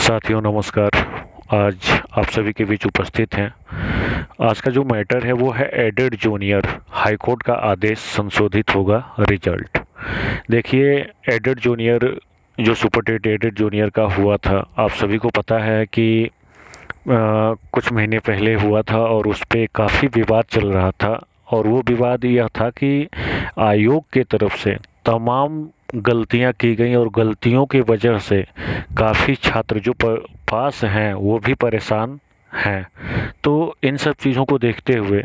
साथियों नमस्कार। आज आप सभी के बीच उपस्थित हैं। आज का जो मैटर है वो है एडेड जूनियर हाईकोर्ट का आदेश संशोधित होगा रिजल्ट। देखिए, एडेड जूनियर जो सुपर टेट एडेड जूनियर का हुआ था, आप सभी को पता है कि कुछ महीने पहले हुआ था और उस पे काफ़ी विवाद चल रहा था। और वो विवाद यह था कि आयोग के तरफ से तमाम गलतियां की गई और गलतियों की वजह से काफ़ी छात्र जो पास हैं वो भी परेशान हैं। तो इन सब चीज़ों को देखते हुए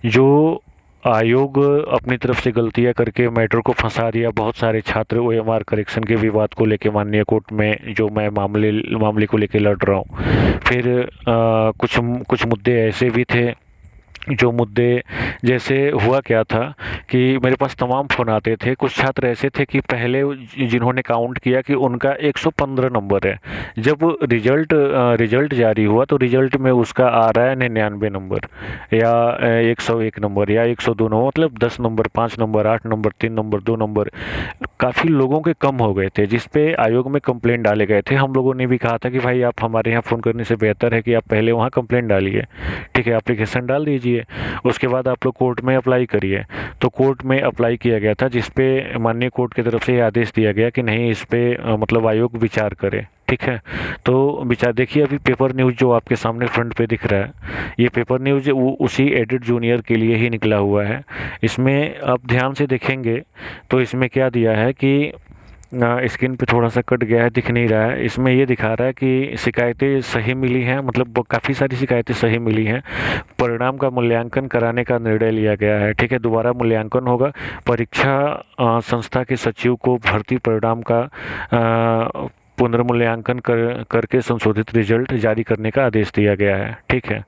जो आयोग अपनी तरफ से गलतियां करके मैटर को फंसा दिया, बहुत सारे छात्र ओएमआर करेक्शन के विवाद को लेके माननीय कोर्ट में जो मैं मामले को लेके लड़ रहा हूँ। फिर कुछ कुछ मुद्दे ऐसे भी थे, जो मुद्दे जैसे हुआ क्या था कि मेरे पास तमाम फ़ोन आते थे। कुछ छात्र ऐसे थे कि पहले जिन्होंने काउंट किया कि उनका 115 नंबर है, जब रिजल्ट जारी हुआ तो रिजल्ट में उसका आ रहा है 99 नंबर या 101 नंबर या 102 नंबर, मतलब 10 number, 5 number, 8 number, 3 number, 2 number. काफ़ी लोगों के कम हो गए थे, जिस पे आयोग में कंप्लेंट डाले गए थे। हम लोगों ने भी कहा था कि भाई आप हमारे यहाँ फ़ोन करने से बेहतर है कि आप पहले वहाँ कंप्लेंट डालिए, ठीक है, एप्लीकेशन डाल दीजिए, उसके बाद आप लोग कोर्ट में अप्लाई करिए। तो कोर्ट में अप्लाई किया गया था, जिस पे माननीय कोर्ट की तरफ से ये आदेश दिया गया कि नहीं, इस पे मतलब आयोग विचार करे, ठीक है। तो विचार देखिए, अभी पेपर न्यूज़ जो आपके सामने फ्रंट पे दिख रहा है, ये पेपर न्यूज़ उसी एडेड जूनियर के लिए ही निकला हुआ है। इसमें आप ध्यान से देखेंगे तो इसमें क्या दिया है कि स्क्रीन पे थोड़ा सा कट गया है, दिख नहीं रहा है। इसमें ये दिखा रहा है कि शिकायतें सही मिली हैं, मतलब काफ़ी सारी शिकायतें सही मिली हैं। परिणाम का मूल्यांकन कराने का निर्णय लिया गया है, ठीक है। दोबारा मूल्यांकन होगा। परीक्षा संस्था के सचिव को भर्ती परिणाम का पुनर्मूल्यांकन करके संशोधित रिजल्ट जारी करने का आदेश दिया गया है, ठीक है।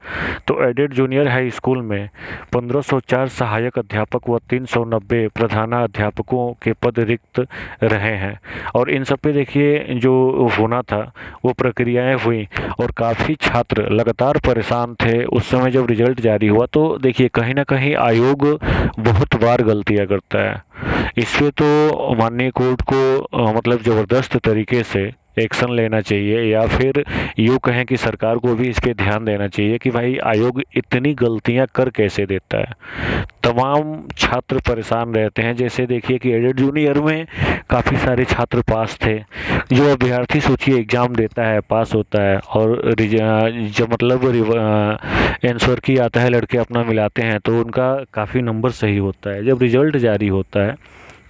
तो एडेड जूनियर हाई स्कूल में 1504 सहायक अध्यापक व 390 प्रधानाध्यापकों के पद रिक्त रहे हैं। और इन सब पे देखिए जो होना था वो प्रक्रियाएं हुई और काफ़ी छात्र लगातार परेशान थे उस समय जब रिजल्ट जारी हुआ। तो देखिए, कहीं ना कहीं आयोग बहुत बार गलतियां करता है। इस पे तो माननीय कोर्ट को मतलब ज़बरदस्त तरीके से एक्शन लेना चाहिए, या फिर यूँ कहें कि सरकार को भी इस पे ध्यान देना चाहिए कि भाई आयोग इतनी गलतियां कर कैसे देता है। तमाम छात्र परेशान रहते हैं। जैसे देखिए कि एडेड जूनियर में काफ़ी सारे छात्र पास थे। जो अभ्यर्थी सोचिए एग्ज़ाम देता है, पास होता है, और जब मतलब आंसर की आता है, लड़के अपना मिलाते हैं तो उनका काफ़ी नंबर सही होता है। जब रिजल्ट जारी होता है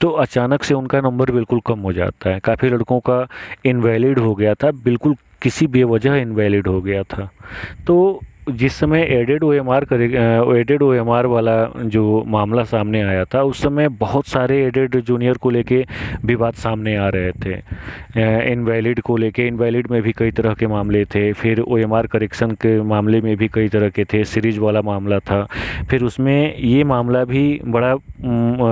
तो अचानक से उनका नंबर बिल्कुल कम हो जाता है। काफ़ी लड़कों का इनवैलिड हो गया था, बिल्कुल किसी बेवजह इनवैलिड हो गया था। तो जिस समय एडेड ओएमआर वाला जो मामला सामने आया था, उस समय बहुत सारे एडेड जूनियर को लेके विवाद सामने आ रहे थे। इनवैलिड को लेके, इनवैलिड में भी कई तरह के मामले थे, फिर ओएमआर करेक्शन के मामले में भी कई तरह के थे, सीरीज वाला मामला था। फिर उसमें ये मामला भी बड़ा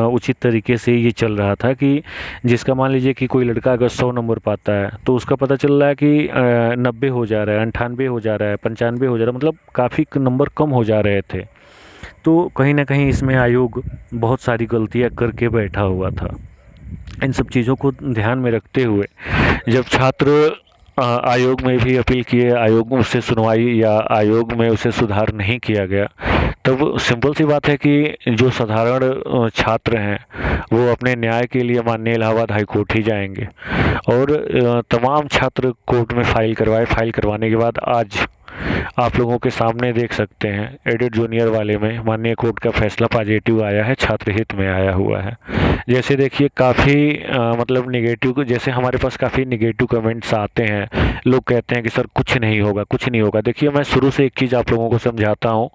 उचित तरीके से ये चल रहा था कि जिसका मान लीजिए कि कोई लड़का अगर 100 नंबर पाता है तो उसका पता चल रहा है कि 90 हो जा रहा है, 98 हो जा रहा है, 95 हो जा रहा है, मतलब काफ़ी नंबर कम हो जा रहे थे। तो कहीं ना कहीं इसमें आयोग बहुत सारी गलतियां करके बैठा हुआ था। इन सब चीज़ों को ध्यान में रखते हुए जब छात्र आयोग में भी अपील किए, आयोग में उससे सुनवाई या आयोग में उसे सुधार नहीं किया गया, तब सिंपल सी बात है कि जो साधारण छात्र हैं वो अपने न्याय के लिए माननीय इलाहाबाद हाई कोर्ट ही जाएंगे। और तमाम छात्र कोर्ट में फाइल करवाने के बाद आज आप लोगों के सामने देख सकते हैं एडेड जूनियर वाले में माननीय कोर्ट का फैसला पॉजिटिव आया है, छात्र हित में आया हुआ है। जैसे देखिए काफ़ी मतलब निगेटिव, जैसे हमारे पास काफ़ी निगेटिव कमेंट्स आते हैं। लोग कहते हैं कि सर कुछ नहीं होगा, कुछ नहीं होगा। देखिए, मैं शुरू से एक चीज़ आप लोगों को समझाता हूँ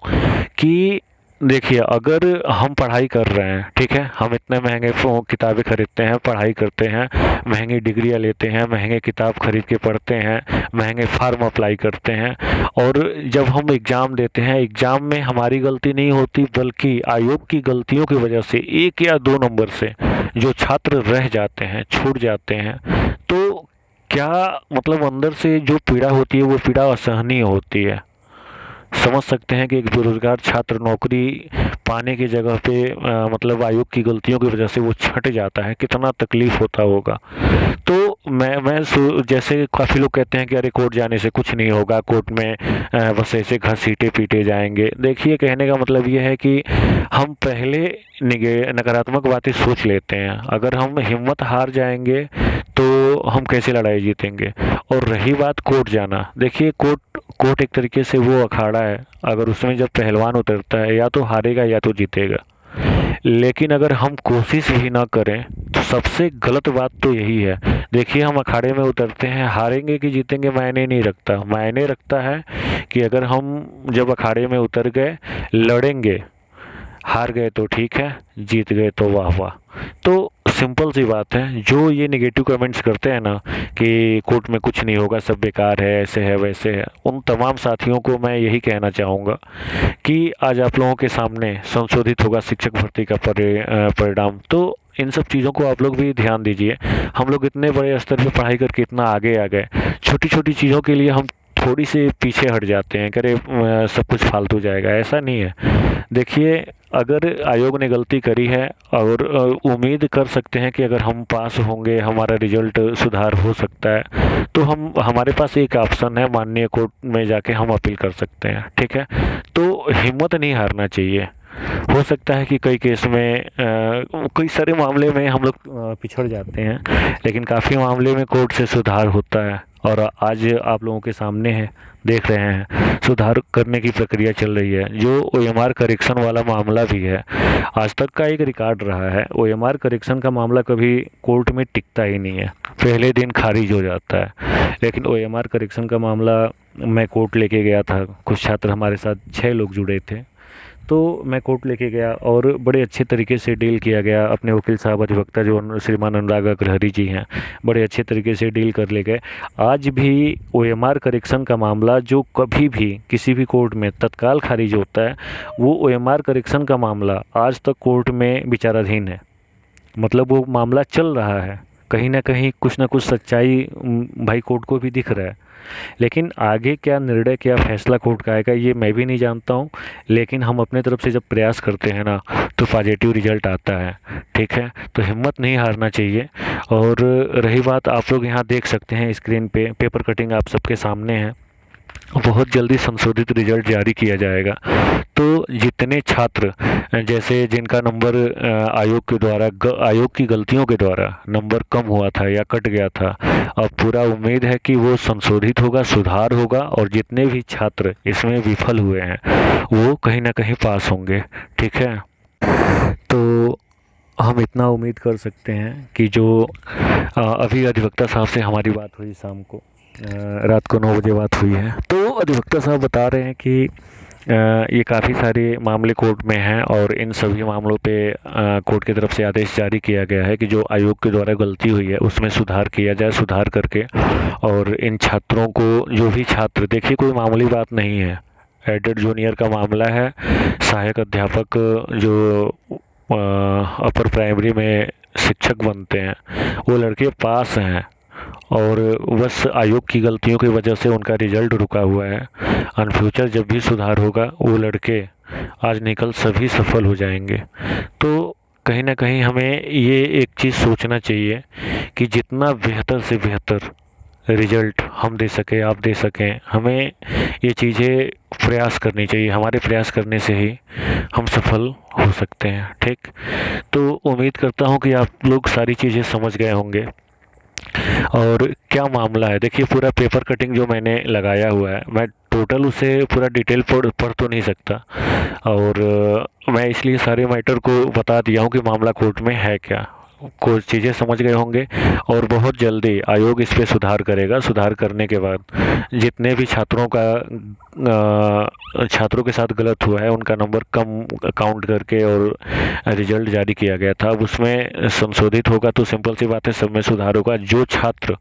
कि देखिए, अगर हम पढ़ाई कर रहे हैं, ठीक है, हम इतने महंगे किताबें खरीदते हैं, पढ़ाई करते हैं, महंगी डिग्रियां लेते हैं, महंगे किताब खरीद के पढ़ते हैं, महंगे फार्म अप्लाई करते हैं, और जब हम एग्ज़ाम देते हैं, एग्ज़ाम में हमारी गलती नहीं होती बल्कि आयोग की गलतियों की वजह से 1 या 2 नंबर से जो छात्र रह जाते हैं, छूट जाते हैं, तो क्या मतलब अंदर से जो पीड़ा होती है वो पीड़ा असहनीय होती है। समझ सकते हैं कि एक बेरोजगार छात्र नौकरी पाने की जगह पे मतलब आयोग की गलतियों की वजह से वो छट जाता है, कितना तकलीफ होता होगा। तो जैसे काफ़ी लोग कहते हैं कि अरे कोर्ट जाने से कुछ नहीं होगा, कोर्ट में बस ऐसे घसीटे पीटे जाएंगे। देखिए, कहने का मतलब ये है कि हम पहले नकारात्मक बातें सोच लेते हैं। अगर हम हिम्मत हार जाएंगे तो हम कैसे लड़ाई जीतेंगे। और रही बात कोर्ट जाना, देखिए कोर्ट कोर्ट एक तरीके से वो अखाड़ा है, अगर उसमें जब पहलवान उतरता है या तो हारेगा या तो जीतेगा। लेकिन अगर हम कोशिश ही ना करें तो सबसे गलत बात तो यही है। देखिए, हम अखाड़े में उतरते हैं, हारेंगे कि जीतेंगे मायने नहीं रखता, मायने रखता है कि अगर हम जब अखाड़े में उतर गए, लड़ेंगे, हार गए तो ठीक है, जीत गए तो वाह वाह। तो सिंपल सी बात है, जो ये नेगेटिव कमेंट्स करते हैं ना कि कोर्ट में कुछ नहीं होगा, सब बेकार है, ऐसे है वैसे है, उन तमाम साथियों को मैं यही कहना चाहूँगा कि आज आप लोगों के सामने संशोधित होगा शिक्षक भर्ती का परिणाम। तो इन सब चीज़ों को आप लोग भी ध्यान दीजिए। हम लोग इतने बड़े स्तर पे पढ़ाई करके इतना आगे आ गए, छोटी छोटी चीज़ों के लिए हम थोड़ी सी पीछे हट जाते हैं, करे सब कुछ फालतू जाएगा, ऐसा नहीं है। देखिए, अगर आयोग ने गलती करी है और उम्मीद कर सकते हैं कि अगर हम पास होंगे, हमारा रिजल्ट सुधार हो सकता है, तो हम हमारे पास एक ऑप्शन है, माननीय कोर्ट में जाके हम अपील कर सकते हैं, ठीक है। तो हिम्मत नहीं हारना चाहिए। हो सकता है कि कई केस में कई सारे मामले में हम लोग पिछड़ जाते हैं, लेकिन काफ़ी मामले में कोर्ट से सुधार होता है। और आज आप लोगों के सामने है, देख रहे हैं सुधार करने की प्रक्रिया चल रही है। जो ओएमआर करेक्शन वाला मामला भी है, आज तक का एक रिकॉर्ड रहा है, ओएमआर करेक्शन का मामला कभी कोर्ट में टिकता ही नहीं है, पहले दिन खारिज हो जाता है। लेकिन ओएमआर करेक्शन का मामला मैं कोर्ट लेके गया था, कुछ छात्र हमारे साथ 6 लोग जुड़े थे, तो मैं कोर्ट लेके गया और बड़े अच्छे तरीके से डील किया गया। अपने वकील साहब अधिवक्ता जो श्रीमान अनुराग अग्रहरि जी हैं, बड़े अच्छे तरीके से डील कर ले गए। आज भी ओएमआर करेक्शन का मामला जो कभी भी किसी भी कोर्ट में तत्काल खारिज होता है, वो ओएमआर करेक्शन का मामला आज तक कोर्ट में विचाराधीन है। मतलब वो मामला चल रहा है, कहीं ना कहीं कुछ ना कुछ सच्चाई भाई कोर्ट को भी दिख रहा है। लेकिन आगे क्या निर्णय, क्या फैसला कोर्ट का आएगा, ये मैं भी नहीं जानता हूँ। लेकिन हम अपने तरफ से जब प्रयास करते हैं ना, तो पॉजिटिव रिजल्ट आता है, ठीक है। तो हिम्मत नहीं हारना चाहिए। और रही बात, आप लोग यहाँ देख सकते हैं स्क्रीन पे पेपर कटिंग आप सबके सामने है, बहुत जल्दी संशोधित रिजल्ट जारी किया जाएगा। तो जितने छात्र जैसे जिनका नंबर आयोग के द्वारा आयोग की गलतियों के द्वारा नंबर कम हुआ था या कट गया था, अब पूरा उम्मीद है कि वो संशोधित होगा, सुधार होगा, और जितने भी छात्र इसमें विफल हुए हैं वो कहीं ना कहीं पास होंगे, ठीक है। तो हम इतना उम्मीद कर सकते हैं कि जो अभी अधिवक्ता साहब से हमारी बात हुई शाम को, रात को 9 बजे बात हुई है, तो अधिवक्ता साहब बता रहे हैं कि ये काफ़ी सारे मामले कोर्ट में हैं और इन सभी मामलों पे कोर्ट की तरफ से आदेश जारी किया गया है कि जो आयोग के द्वारा गलती हुई है उसमें सुधार किया जाए, सुधार करके। और इन छात्रों को, जो भी छात्र, देखिए कोई मामूली बात नहीं है, एडेड जूनियर का मामला है, सहायक अध्यापक जो अपर प्राइमरी में शिक्षक बनते हैं, वो लड़के पास हैं और बस आयोग की गलतियों की वजह से उनका रिजल्ट रुका हुआ है। इन फ्यूचर जब भी सुधार होगा, वो लड़के आज निकल सभी सफल हो जाएंगे। तो कहीं ना कहीं हमें ये एक चीज़ सोचना चाहिए कि जितना बेहतर से बेहतर रिजल्ट हम दे सकें, आप दे सकें, हमें ये चीज़ें प्रयास करनी चाहिए। हमारे प्रयास करने से ही हम सफल हो सकते हैं, ठीक। तो उम्मीद करता हूँ कि आप लोग सारी चीज़ें समझ गए होंगे। और क्या मामला है, देखिए पूरा पेपर कटिंग जो मैंने लगाया हुआ है, मैं टोटल उसे पूरा डिटेल पढ़ तो नहीं सकता, और मैं इसलिए सारे मैटर को बता दिया हूँ कि मामला कोर्ट में है क्या। कुछ चीज़ें समझ गए होंगे और बहुत जल्दी आयोग इस पे सुधार करेगा। सुधार करने के बाद जितने भी छात्रों के साथ गलत हुआ है उनका नंबर कम काउंट करके और रिजल्ट जारी किया गया था, अब उसमें संशोधित होगा। तो सिंपल सी बात है, सब में सुधार होगा। जो छात्र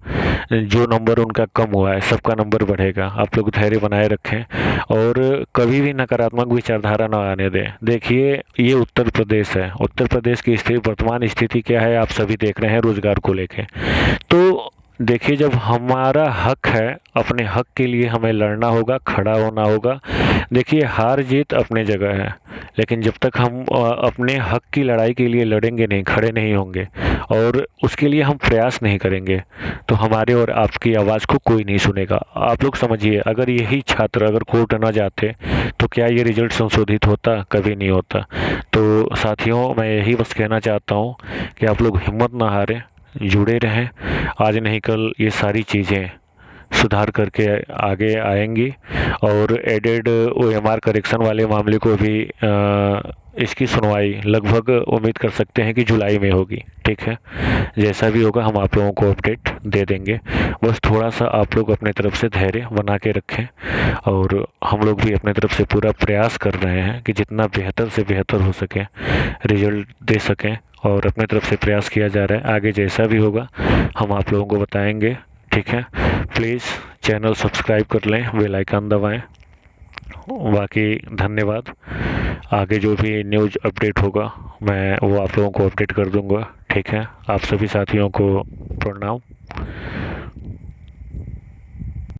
जो नंबर उनका कम हुआ है, सबका नंबर बढ़ेगा। आप लोग धैर्य बनाए रखें और कभी भी नकारात्मक विचारधारा न आने दें। देखिए, ये उत्तर प्रदेश है, उत्तर प्रदेश की स्थिति, वर्तमान स्थिति क्या है आप सभी देख रहे हैं रोजगार को लेके। तो देखिए, जब हमारा हक है, अपने हक के लिए हमें लड़ना होगा, खड़ा होना होगा। देखिए, हार जीत अपने जगह है, लेकिन जब तक हम अपने हक की लड़ाई के लिए लड़ेंगे नहीं, खड़े नहीं होंगे और उसके लिए हम प्रयास नहीं करेंगे, तो हमारे और आपकी आवाज़ को कोई नहीं सुनेगा। आप लोग समझिए, अगर यही छात्र अगर कोर्ट ना जाते तो क्या ये रिजल्ट संशोधित होता? कभी नहीं होता। तो साथियों, मैं यही बस कहना चाहता हूँ कि आप लोग हिम्मत ना हारें, जुड़े रहें। आज नहीं कल ये सारी चीज़ें सुधार करके आगे आएंगी और एडेड ओएमआर करेक्शन वाले मामले को भी इसकी सुनवाई लगभग उम्मीद कर सकते हैं कि जुलाई में होगी। ठीक है, जैसा भी होगा हम आप लोगों को अपडेट दे देंगे। बस थोड़ा सा आप लोग अपने तरफ से धैर्य बना के रखें और हम लोग भी अपने तरफ से पूरा प्रयास कर रहे हैं कि जितना बेहतर से बेहतर हो सके रिजल्ट दे सकें, और अपने तरफ से प्रयास किया जा रहा है। आगे जैसा भी होगा हम आप लोगों को बताएंगे। ठीक है, प्लीज़ चैनल सब्सक्राइब कर लें, बेल आइकन दबाएं। बाकी धन्यवाद। आगे जो भी न्यूज़ अपडेट होगा मैं वो आप लोगों को अपडेट कर दूंगा। ठीक है, आप सभी साथियों को प्रणाम।